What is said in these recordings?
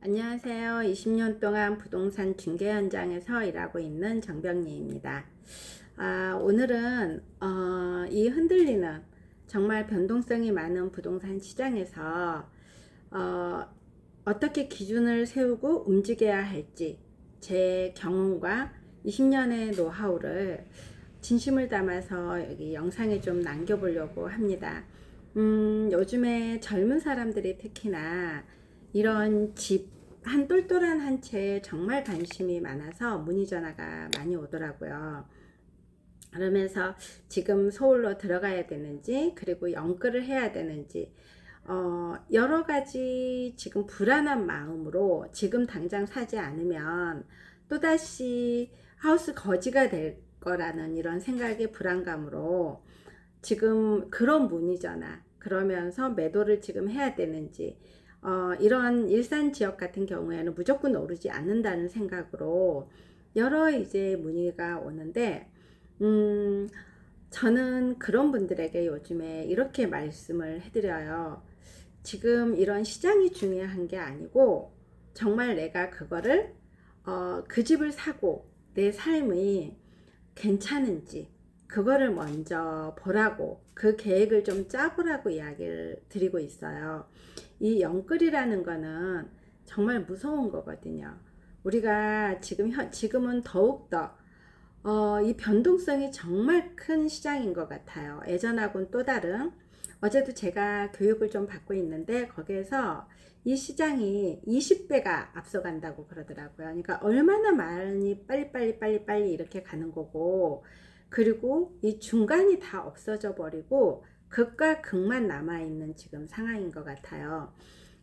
안녕하세요. 20년 동안 부동산 중개 현장에서 일하고 있는 정병리입니다. 오늘은 이 흔들리는 정말 변동성이 많은 부동산 시장에서 어, 어떻게 기준을 세우고 움직여야 할지 제 경험과 20년의 노하우를 진심을 담아서 여기 영상에 좀 남겨보려고 합니다. 요즘에 젊은 사람들이 특히나 이런 집 한 똘똘한 한 채에 정말 관심이 많아서 문의 전화가 많이 오더라고요. 그러면서 지금 서울로 들어가야 되는지, 그리고 연끌을 해야 되는지, 여러 가지 지금 불안한 마음으로 지금 당장 사지 않으면 또다시 하우스 거지가 될 거라는 이런 생각의 불안감으로 지금 그런 문의잖아. 그러면서 매도를 지금 해야 되는지, 이런 일산 지역 같은 경우에는 무조건 오르지 않는다는 생각으로 여러 이제 문의가 오는데, 음, 저는 그런 분들에게 요즘에 이렇게 말씀을 해드려요. 지금 이런 시장이 중요한 게 아니고, 정말 내가 그거를, 그 집을 사고 내 삶이 괜찮은지, 그거를 먼저 보라고, 그 계획을 좀 짜보라고 이야기를 드리고 있어요. 이 영끌이라는 거는 정말 무서운 거거든요. 우리가 지금은 더욱더 이 변동성이 정말 큰 시장인 것 같아요. 예전하고는 또 다른, 어제도 제가 교육을 좀 받고 있는데 거기에서 이 시장이 20배가 앞서간다고 그러더라고요. 그러니까 얼마나 많이 빨리 이렇게 가는 거고, 그리고 이 중간이 다 없어져 버리고 극과 극만 남아있는 지금 상황인 것 같아요.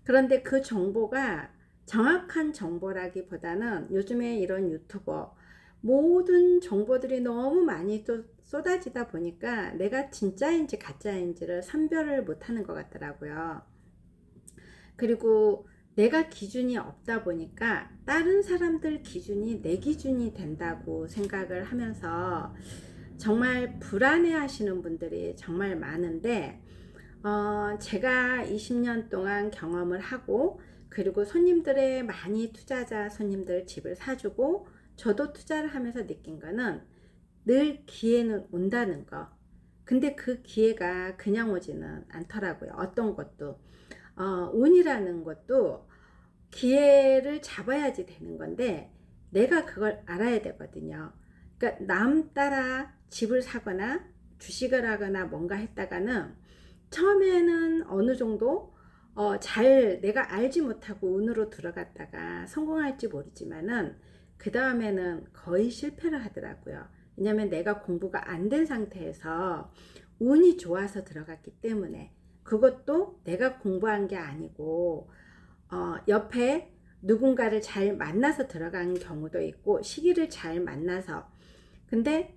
그런데 그 정보가 정확한 정보라기보다는 요즘에 이런 유튜버 모든 정보들이 너무 많이 또 쏟아지다 보니까 내가 진짜인지 가짜인지를 선별을 못하는 것 같더라고요. 그리고 내가 기준이 없다 보니까 다른 사람들 기준이 내 기준이 된다고 생각을 하면서 정말 불안해 하시는 분들이 정말 많은데, 제가 20년 동안 경험을 하고, 그리고 손님들의 많이 투자자 손님들 집을 사주고 저도 투자를 하면서 느낀 거는 늘 기회는 온다는 거. 근데 그 기회가 그냥 오지는 않더라고요. 어떤 것도. 운이라는 것도 기회를 잡아야지 되는 건데 내가 그걸 알아야 되거든요. 그러니까 남 따라 집을 사거나 주식을 하거나 뭔가 했다가는 처음에는 어느 정도 잘 내가 알지 못하고 운으로 들어갔다가 성공할지 모르지만은 그 다음에는 거의 실패를 하더라고요. 왜냐면 내가 공부가 안 된 상태에서 운이 좋아서 들어갔기 때문에, 그것도 내가 공부한 게 아니고 옆에 누군가를 잘 만나서 들어간 경우도 있고 시기를 잘 만나서. 근데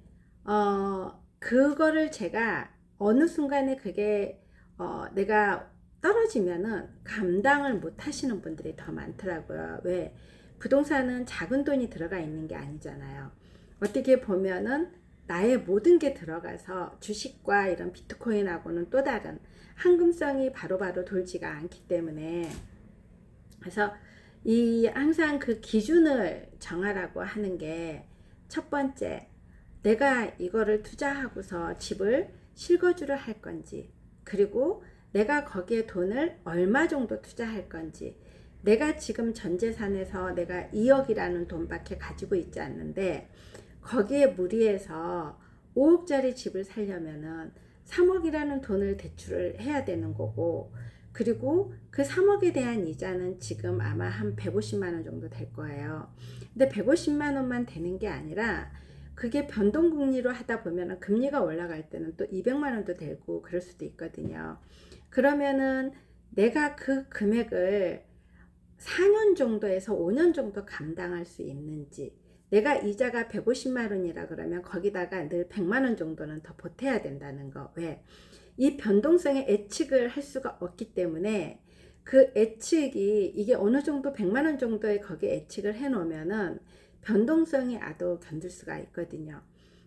그거를 제가 어느 순간에 그게 내가 떨어지면은 감당을 못 하시는 분들이 더 많더라고요. 왜? 부동산은 작은 돈이 들어가 있는 게 아니잖아요. 어떻게 보면은 나의 모든 게 들어가서 주식과 이런 비트코인하고는 또 다른 황금성이 바로바로 돌지가 않기 때문에, 그래서 이 항상 그 기준을 정하라고 하는 게 첫 번째, 내가 이거를 투자하고서 집을 실거주를 할 건지, 그리고 내가 거기에 돈을 얼마 정도 투자할 건지. 내가 지금 전 재산에서 내가 2억이라는 돈밖에 가지고 있지 않는데 거기에 무리해서 5억짜리 집을 살려면은 3억이라는 돈을 대출을 해야 되는 거고, 그리고 그 3억에 대한 이자는 지금 아마 한 150만 원 정도 될 거예요. 근데 150만 원만 되는 게 아니라 그게 변동금리로 하다 보면 금리가 올라갈 때는 또 200만 원도 되고 그럴 수도 있거든요. 그러면은 내가 그 금액을 4년 정도에서 5년 정도 감당할 수 있는지, 내가 이자가 150만 원이라 그러면 거기다가 늘 100만 원 정도는 더 보태야 된다는 거. 왜? 이 변동성에 예측을 할 수가 없기 때문에 그 예측이 이게 어느 정도 100만 원 정도의 거기에 예측을 해 놓으면은 변동성이 아도 견딜 수가 있거든요.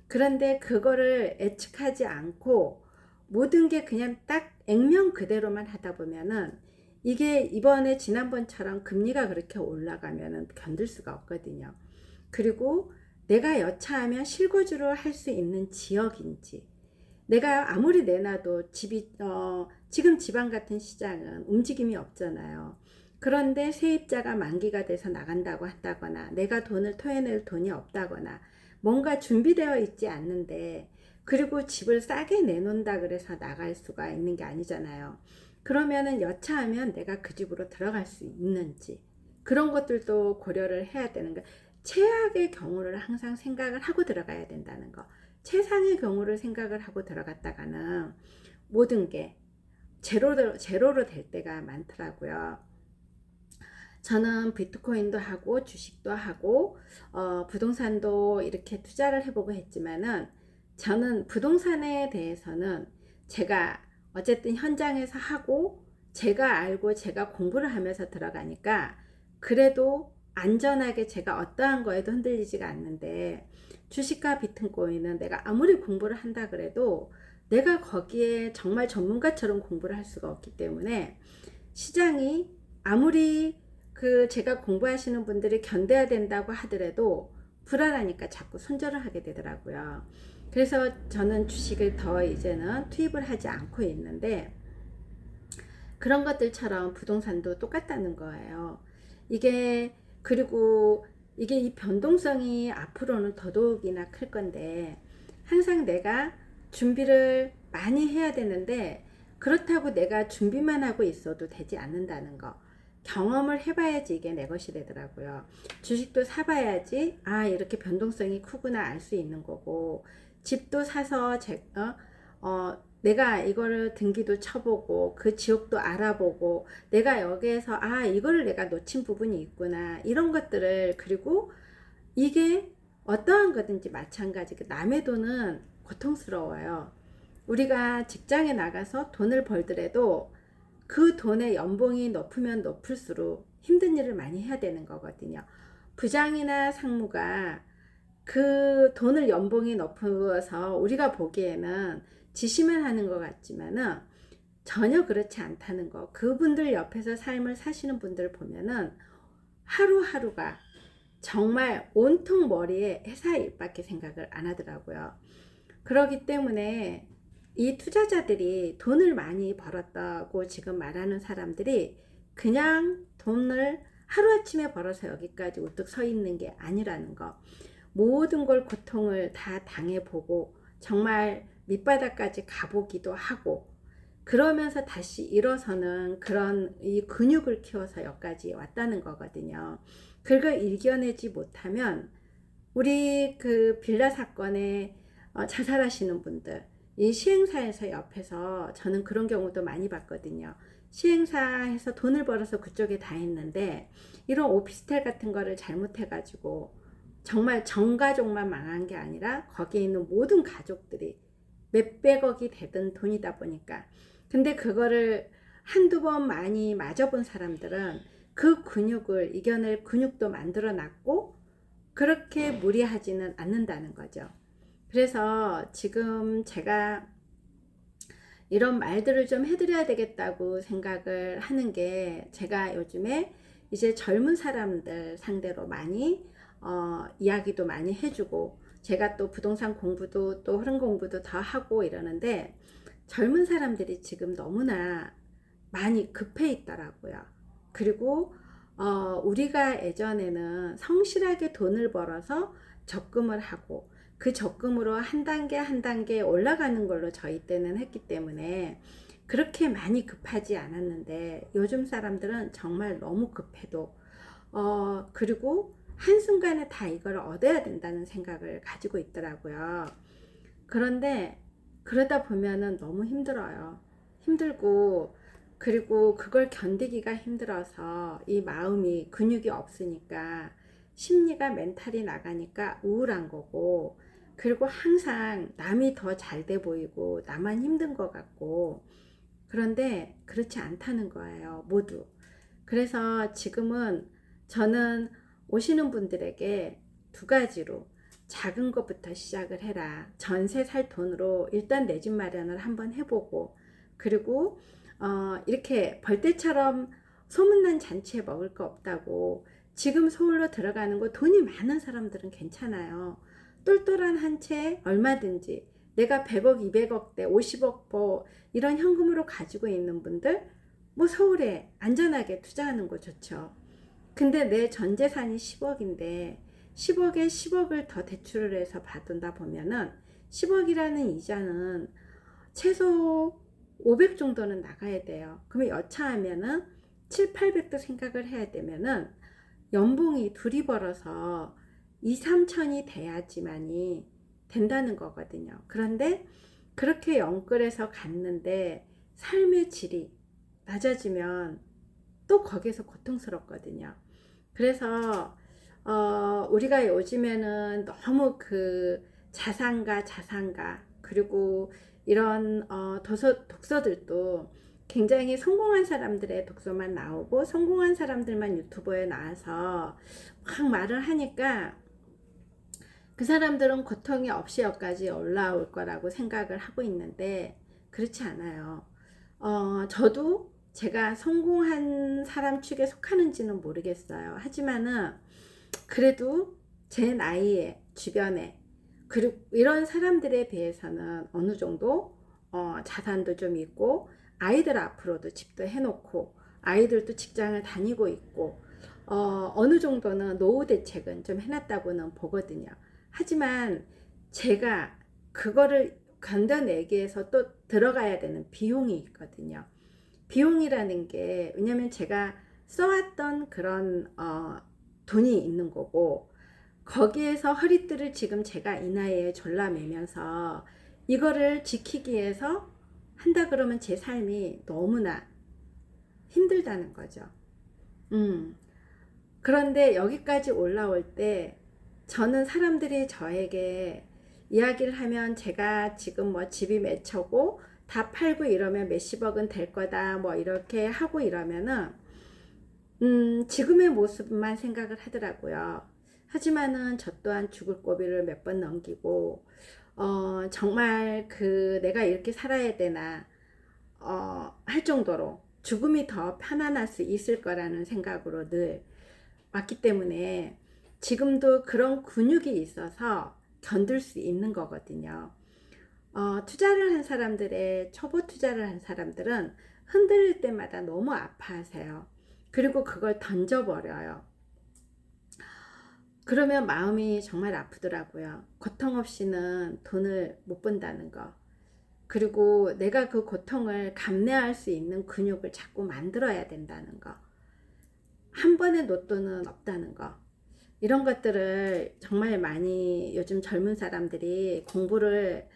그런데 그거를 예측하지 않고 모든 게 그냥 딱 액면 그대로만 하다 보면은 이게 이번에 지난번처럼 금리가 그렇게 올라가면은 견딜 수가 없거든요. 그리고 내가 여차하면 실거주를 할 수 있는 지역인지, 내가 아무리 내놔도 지금 지방 같은 시장은 움직임이 없잖아요. 그런데 세입자가 만기가 돼서 나간다고 한다거나 내가 돈을 토해낼 돈이 없다거나 뭔가 준비되어 있지 않는데, 그리고 집을 싸게 내놓는다 그래서 나갈 수가 있는 게 아니잖아요. 그러면은 여차하면 내가 그 집으로 들어갈 수 있는지, 그런 것들도 고려를 해야 되는 거. 최악의 경우를 항상 생각을 하고 들어가야 된다는 거. 최상의 경우를 생각을 하고 들어갔다가는 모든 게 제로로 될 때가 많더라고요. 저는 비트코인도 하고 주식도 하고 부동산도 이렇게 투자를 해보고 했지만은, 저는 부동산에 대해서는 제가 어쨌든 현장에서 하고 제가 알고 제가 공부를 하면서 들어가니까 그래도 안전하게 제가 어떠한 거에도 흔들리지가 않는데, 주식과 비트코인은 내가 아무리 공부를 한다 그래도 내가 거기에 정말 전문가처럼 공부를 할 수가 없기 때문에, 시장이 아무리 제가 공부하시는 분들이 견뎌야 된다고 하더라도 불안하니까 자꾸 손절을 하게 되더라고요. 그래서 저는 주식을 더 이제는 투입을 하지 않고 있는데, 그런 것들처럼 부동산도 똑같다는 거예요. 그리고 이게 이 변동성이 앞으로는 더더욱이나 클 건데, 항상 내가 준비를 많이 해야 되는데, 그렇다고 내가 준비만 하고 있어도 되지 않는다는 거. 경험을 해봐야지 이게 내 것이 되더라고요. 주식도 사봐야지 이렇게 변동성이 크구나 알 수 있는 거고, 집도 사서 내가 이거를 등기도 쳐보고 그 지역도 알아보고 내가 여기에서 이거를 내가 놓친 부분이 있구나, 이런 것들을. 그리고 이게 어떠한 거든지 마찬가지, 남의 돈은 고통스러워요. 우리가 직장에 나가서 돈을 벌더라도 그 돈의 연봉이 높으면 높을수록 힘든 일을 많이 해야 되는 거거든요. 부장이나 상무가 그 돈을 연봉이 높아서 우리가 보기에는 지시만 하는 것 같지만은 전혀 그렇지 않다는 거. 그분들 옆에서 삶을 사시는 분들 보면은 하루하루가 정말 온통 머리에 회사 일밖에 생각을 안 하더라고요. 그렇기 때문에 이 투자자들이 돈을 많이 벌었다고 지금 말하는 사람들이 그냥 돈을 하루아침에 벌어서 여기까지 우뚝 서 있는 게 아니라는 거. 모든 걸 고통을 다 당해보고 정말 밑바닥까지 가보기도 하고, 그러면서 다시 일어서는 그런 이 근육을 키워서 여기까지 왔다는 거거든요. 그걸 이겨내지 못하면 우리 그 빌라 사건에 자살하시는 분들, 이 시행사에서 옆에서 저는 그런 경우도 많이 봤거든요. 시행사에서 돈을 벌어서 그쪽에 다 했는데 이런 오피스텔 같은 거를 잘못해가지고 정말 전가족만 망한 게 아니라 거기에 있는 모든 가족들이 몇백억이 되던 돈이다 보니까, 근데 그거를 한두 번 많이 맞아본 사람들은 그 근육을 이겨낼 근육도 만들어 놨고 그렇게 무리하지는 않는다는 거죠. 그래서 지금 제가 이런 말들을 좀 해드려야 되겠다고 생각을 하는 게, 제가 요즘에 이제 젊은 사람들 상대로 많이 이야기도 많이 해주고, 제가 또 부동산 공부도 또 흐름 공부도 더 하고 이러는데, 젊은 사람들이 지금 너무나 많이 급해 있더라고요. 그리고 우리가 예전에는 성실하게 돈을 벌어서 적금을 하고 그 적금으로 한 단계 한 단계 올라가는 걸로 저희 때는 했기 때문에 그렇게 많이 급하지 않았는데, 요즘 사람들은 정말 너무 급해도 그리고 한순간에 다 이걸 얻어야 된다는 생각을 가지고 있더라고요. 그런데 그러다 보면은 너무 힘들어요. 힘들고, 그리고 그걸 견디기가 힘들어서 이 마음이 근육이 없으니까 심리가 멘탈이 나가니까 우울한 거고, 그리고 항상 남이 더 잘 돼 보이고 나만 힘든 것 같고, 그런데 그렇지 않다는 거예요, 모두. 그래서 지금은 저는 오시는 분들에게 두 가지로, 작은 것부터 시작을 해라. 전세 살 돈으로 일단 내 집 마련을 한번 해보고, 그리고 이렇게 벌떼처럼 소문난 잔치에 먹을 거 없다고 지금 서울로 들어가는 거 돈이 많은 사람들은 괜찮아요. 똘똘한 한 채 얼마든지 내가 100억, 200억대, 50억 뭐 이런 현금으로 가지고 있는 분들 뭐 서울에 안전하게 투자하는 거 좋죠. 근데 내 전 재산이 10억인데 10억에 10억을 더 대출을 해서 받는다 보면은 10억이라는 이자는 최소 500 정도는 나가야 돼요. 그러면 여차하면은 7, 800도 생각을 해야 되면은 연봉이 둘이 벌어서 2, 3천이 돼야지만이 된다는 거거든요. 그런데 그렇게 연끌해서 갔는데 삶의 질이 낮아지면 또 거기에서 고통스럽거든요. 그래서 우리가 요즘에는 너무 그 자산가 그리고 이런 독서들도 굉장히 성공한 사람들의 독서만 나오고 성공한 사람들만 유튜브에 나와서 막 말을 하니까 그 사람들은 고통이 없이 여기까지 올라올 거라고 생각을 하고 있는데 그렇지 않아요. 저도 제가 성공한 사람 축에 속하는지는 모르겠어요. 하지만은 그래도 제 나이에 주변에 그리고 이런 사람들에 비해서는 어느 정도 자산도 좀 있고 아이들 앞으로도 집도 해놓고 아이들도 직장을 다니고 있고 어느 정도는 노후 대책은 좀 해놨다고는 보거든요. 하지만 제가 그거를 견뎌내기 위해서 또 들어가야 되는 비용이 있거든요. 비용이라는 게 왜냐면 제가 써왔던 그런 돈이 있는 거고 거기에서 허리띠를 지금 제가 이 나이에 졸라매면서 이거를 지키기 위해서 한다 그러면 제 삶이 너무나 힘들다는 거죠. 그런데 여기까지 올라올 때 저는 사람들이 저에게 이야기를 하면 제가 지금 뭐 집이 몇 채고 다 팔고 이러면 몇십억은 될 거다 뭐 이렇게 하고 이러면은 지금의 모습만 생각을 하더라고요. 하지만은 저 또한 죽을 고비를 몇 번 넘기고 정말 그 내가 이렇게 살아야 되나 할 정도로 죽음이 더 편안할 수 있을 거라는 생각으로 늘 왔기 때문에 지금도 그런 근육이 있어서 견딜 수 있는 거거든요. 투자를 한 사람들의 초보 투자를 한 사람들은 흔들릴 때마다 너무 아파하세요. 그리고 그걸 던져버려요. 그러면 마음이 정말 아프더라고요. 고통 없이는 돈을 못 번다는 거. 그리고 내가 그 고통을 감내할 수 있는 근육을 자꾸 만들어야 된다는 거. 한 번의 노또는 없다는 거. 이런 것들을 정말 많이 요즘 젊은 사람들이 공부를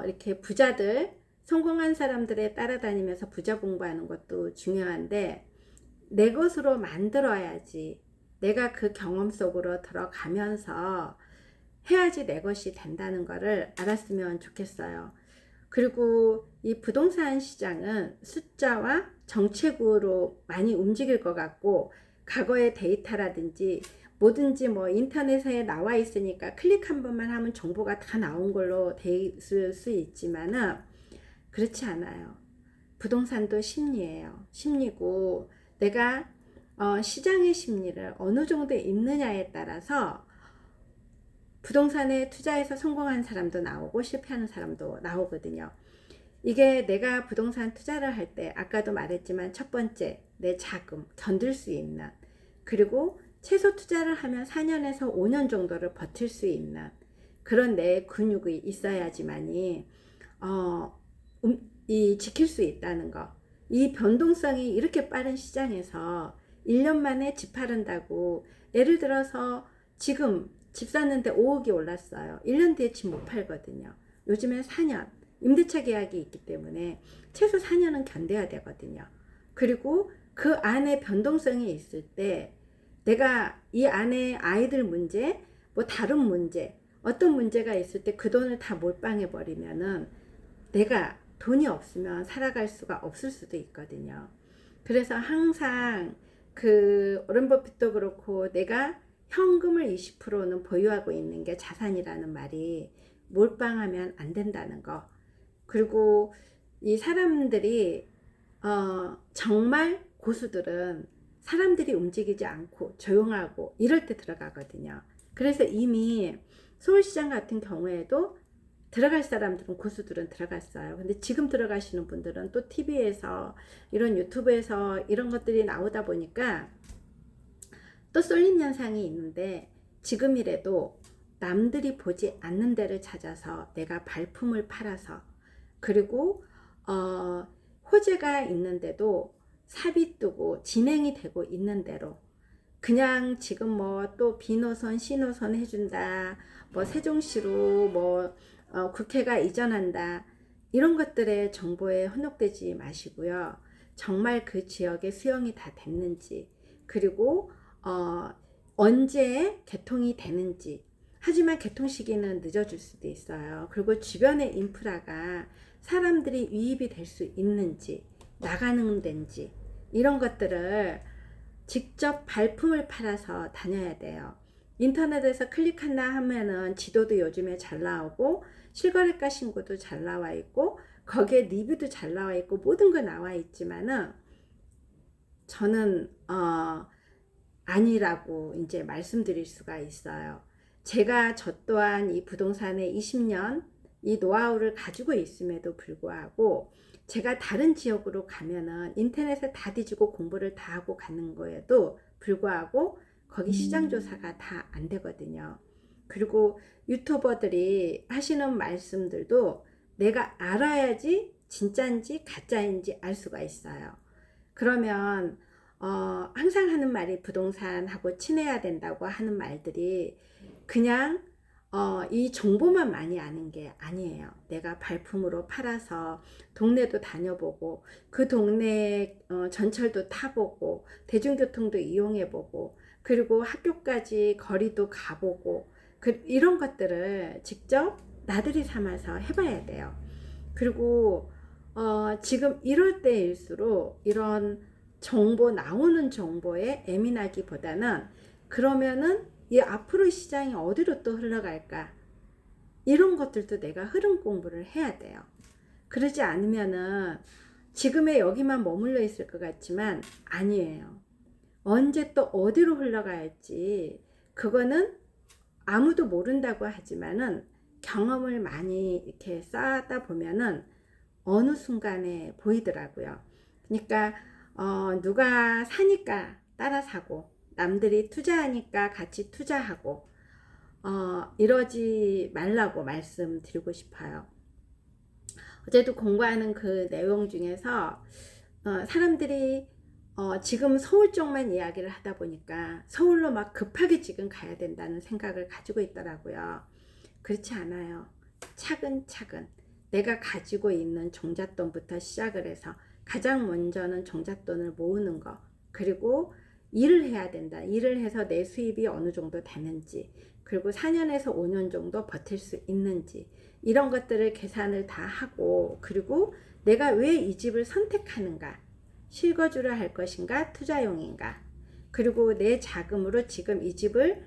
이렇게 부자들 성공한 사람들에 따라다니면서 부자 공부하는 것도 중요한데 내 것으로 만들어야지 내가 그 경험 속으로 들어가면서 해야지 내 것이 된다는 거를 알았으면 좋겠어요. 그리고 이 부동산 시장은 숫자와 정책으로 많이 움직일 것 같고 과거의 데이터라든지 뭐든지 뭐 인터넷에 나와 있으니까 클릭 한 번만 하면 정보가 다 나온 걸로 돼 있을 수 있지만은 그렇지 않아요. 부동산도 심리예요. 심리고 내가 시장의 심리를 어느 정도 있느냐에 따라서 부동산에 투자해서 성공한 사람도 나오고 실패하는 사람도 나오거든요. 이게 내가 부동산 투자를 할 때 아까도 말했지만 첫 번째 내 자금 견딜 수 있는 그리고 최소 투자를 하면 4년에서 5년 정도를 버틸 수 있는 그런 내 근육이 있어야지만이 이 지킬 수 있다는 거. 이 변동성이 이렇게 빠른 시장에서 1년 만에 집 팔은다고 예를 들어서 지금 집 샀는데 5억이 올랐어요. 1년 뒤에 집 못 팔거든요. 요즘엔 4년 임대차 계약이 있기 때문에 최소 4년은 견뎌야 되거든요. 그리고 그 안에 변동성이 있을 때 내가 이 안에 아이들 문제, 뭐 다른 문제, 어떤 문제가 있을 때 그 돈을 다 몰빵해 버리면은 내가 돈이 없으면 살아갈 수가 없을 수도 있거든요. 그래서 항상 그 오렌 버핏도 그렇고 내가 현금을 20%는 보유하고 있는 게 자산이라는 말이 몰빵하면 안 된다는 거. 그리고 이 사람들이 정말 고수들은 사람들이 움직이지 않고 조용하고 이럴 때 들어가거든요. 그래서 이미 서울시장 같은 경우에도 들어갈 사람들은 고수들은 들어갔어요. 근데 지금 들어가시는 분들은 또 TV에서 이런 유튜브에서 이런 것들이 나오다 보니까 또 쏠림 현상이 있는데, 지금이라도 남들이 보지 않는 데를 찾아서 내가 발품을 팔아서, 그리고 호재가 있는데도 삽입 두고 진행이 되고 있는 대로, 그냥 지금 뭐 또 B노선 C노선 해준다, 뭐 세종시로 뭐 국회가 이전한다, 이런 것들의 정보에 현혹되지 마시고요. 정말 그 지역에 수용이 다 됐는지, 그리고 언제 개통이 되는지. 하지만 개통 시기는 늦어질 수도 있어요. 그리고 주변의 인프라가 사람들이 유입이 될 수 있는지, 나가는 데인지, 이런 것들을 직접 발품을 팔아서 다녀야 돼요. 인터넷에서 클릭한다 하면은 지도도 요즘에 잘 나오고, 실거래가 신고도 잘 나와 있고, 거기에 리뷰도 잘 나와 있고, 모든 거 나와 있지만은 저는 아니라고 이제 말씀드릴 수가 있어요. 저 또한 이 부동산에 20년 이 노하우를 가지고 있음에도 불구하고, 제가 다른 지역으로 가면은 인터넷에 다 뒤지고 공부를 다 하고 가는 거에도 불구하고 거기 시장 조사가 다 안 되거든요. 그리고 유튜버들이 하시는 말씀들도 내가 알아야지 진짜인지 가짜인지 알 수가 있어요. 그러면 항상 하는 말이 부동산하고 친해야 된다고 하는 말들이 그냥 이 정보만 많이 아는 게 아니에요. 내가 발품으로 팔아서 동네도 다녀보고, 그 동네 전철도 타보고, 대중교통도 이용해보고, 그리고 학교까지 거리도 가보고, 이런 것들을 직접 나들이 삼아서 해봐야 돼요. 그리고 지금 이럴 때일수록 이런 정보, 나오는 정보에 예민하기보다는, 그러면은 이 앞으로 시장이 어디로 또 흘러갈까, 이런 것들도 내가 흐름 공부를 해야 돼요. 그러지 않으면은 지금의 여기만 머물러 있을 것 같지만 아니에요. 언제 또 어디로 흘러갈지 그거는 아무도 모른다고 하지만은 경험을 많이 이렇게 쌓다 보면은 어느 순간에 보이더라고요. 그러니까 누가 사니까 따라 사고, 남들이 투자하니까 같이 투자하고, 이러지 말라고 말씀드리고 싶어요. 어제도 공부하는 그 내용 중에서 사람들이 지금 서울 쪽만 이야기를 하다 보니까 서울로 막 급하게 지금 가야 된다는 생각을 가지고 있더라고요. 그렇지 않아요. 차근차근 내가 가지고 있는 종잣돈부터 시작을 해서, 가장 먼저는 종잣돈을 모으는 거, 그리고 일을 해야 된다. 일을 해서 내 수입이 어느 정도 되는지, 그리고 4년에서 5년 정도 버틸 수 있는지, 이런 것들을 계산을 다 하고, 그리고 내가 왜 이 집을 선택하는가, 실거주를 할 것인가 투자용인가, 그리고 내 자금으로 지금 이 집을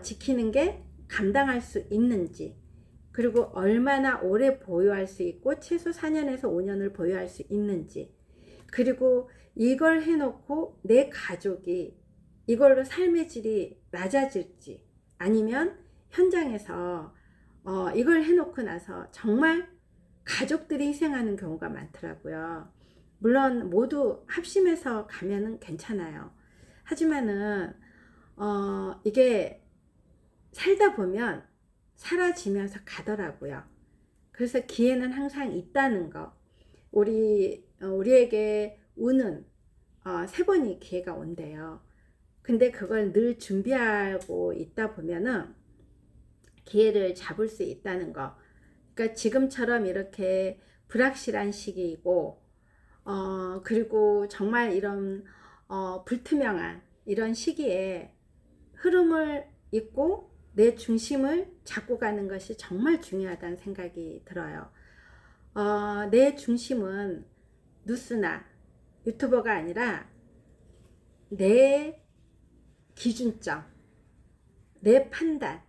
지키는 게 감당할 수 있는지, 그리고 얼마나 오래 보유할 수 있고 최소 4년에서 5년을 보유할 수 있는지, 그리고 이걸 해놓고 내 가족이 이걸로 삶의 질이 낮아질지, 아니면 현장에서 이걸 해놓고 나서 정말 가족들이 희생하는 경우가 많더라고요. 물론 모두 합심해서 가면은 괜찮아요. 하지만은 이게 살다 보면 사라지면서 가더라고요. 그래서 기회는 항상 있다는 거. 우리에게 운은 3번이 기회가 온대요. 근데 그걸 늘 준비하고 있다 보면은 기회를 잡을 수 있다는 거. 그러니까 지금처럼 이렇게 불확실한 시기이고, 그리고 정말 이런 불투명한 이런 시기에 흐름을 잇고 내 중심을 잡고 가는 것이 정말 중요하다는 생각이 들어요. 내 중심은 뉴스나 유튜버가 아니라 내 기준점, 내 판단,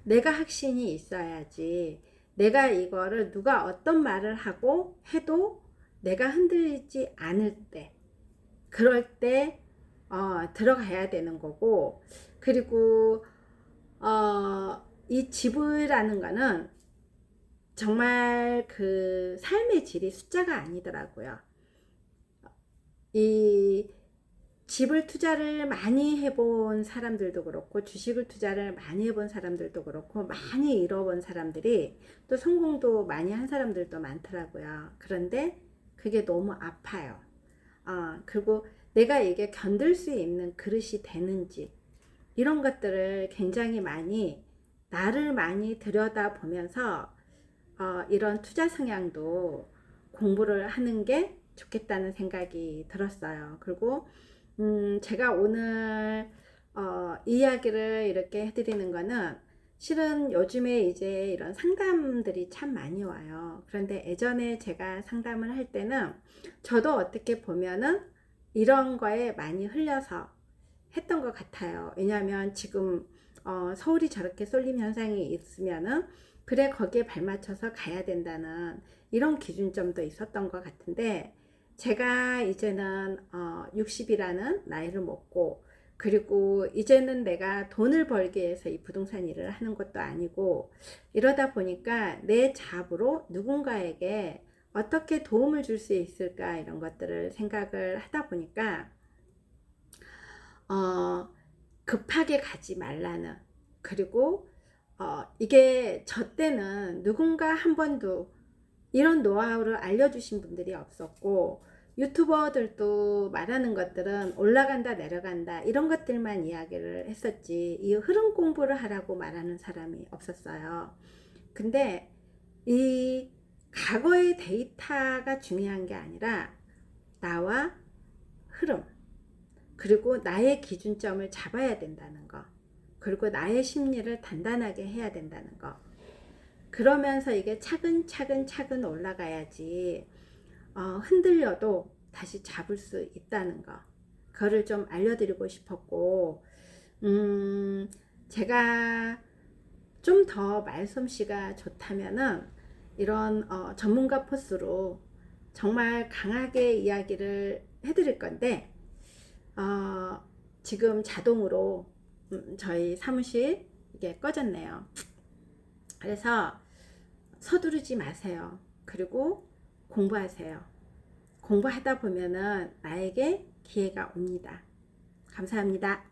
내가 확신이 있어야지, 내가 이거를 누가 어떤 말을 하고 해도 내가 흔들리지 않을 때, 그럴 때 들어가야 되는 거고, 그리고 이 집이라는 거는 정말 그 삶의 질이 숫자가 아니더라고요. 이 집을 투자를 많이 해본 사람들도 그렇고, 주식을 투자를 많이 해본 사람들도 그렇고, 많이 잃어본 사람들이 또 성공도 많이 한 사람들도 많더라고요. 그런데 그게 너무 아파요. 그리고 내가 이게 견딜 수 있는 그릇이 되는지, 이런 것들을 굉장히 많이, 나를 많이 들여다보면서 이런 투자 성향도 공부를 하는 게 좋겠다는 생각이 들었어요. 그리고 제가 오늘 이야기를 이렇게 해드리는 거는, 실은 요즘에 이제 이런 상담들이 참 많이 와요. 그런데 예전에 제가 상담을 할 때는 저도 어떻게 보면은 이런 거에 많이 흘려서 했던 것 같아요. 왜냐하면 지금 서울이 저렇게 쏠림 현상이 있으면은, 그래 거기에 발맞춰서 가야 된다는 이런 기준점도 있었던 것 같은데, 제가 이제는 60이라는 나이를 먹고, 그리고 이제는 내가 돈을 벌기 위해서 이 부동산 일을 하는 것도 아니고, 이러다 보니까 내 잡으로 누군가에게 어떻게 도움을 줄 수 있을까, 이런 것들을 생각을 하다 보니까 급하게 가지 말라는, 그리고 이게 저 때는 누군가 한 번도 이런 노하우를 알려주신 분들이 없었고, 유튜버들도 말하는 것들은 올라간다 내려간다 이런 것들만 이야기를 했었지, 이 흐름 공부를 하라고 말하는 사람이 없었어요. 근데 이 과거의 데이터가 중요한 게 아니라 나와 흐름, 그리고 나의 기준점을 잡아야 된다는 거, 그리고 나의 심리를 단단하게 해야 된다는 거, 그러면서 이게 차근차근 올라가야지 흔들려도 다시 잡을 수 있다는 거, 그거를 좀 알려드리고 싶었고, 제가 좀 더 말솜씨가 좋다면은 이런 전문가 포스로 정말 강하게 이야기를 해드릴 건데, 지금 자동으로 저희 사무실 이게 꺼졌네요. 그래서 서두르지 마세요. 그리고 공부하세요. 공부하다 보면은 나에게 기회가 옵니다. 감사합니다.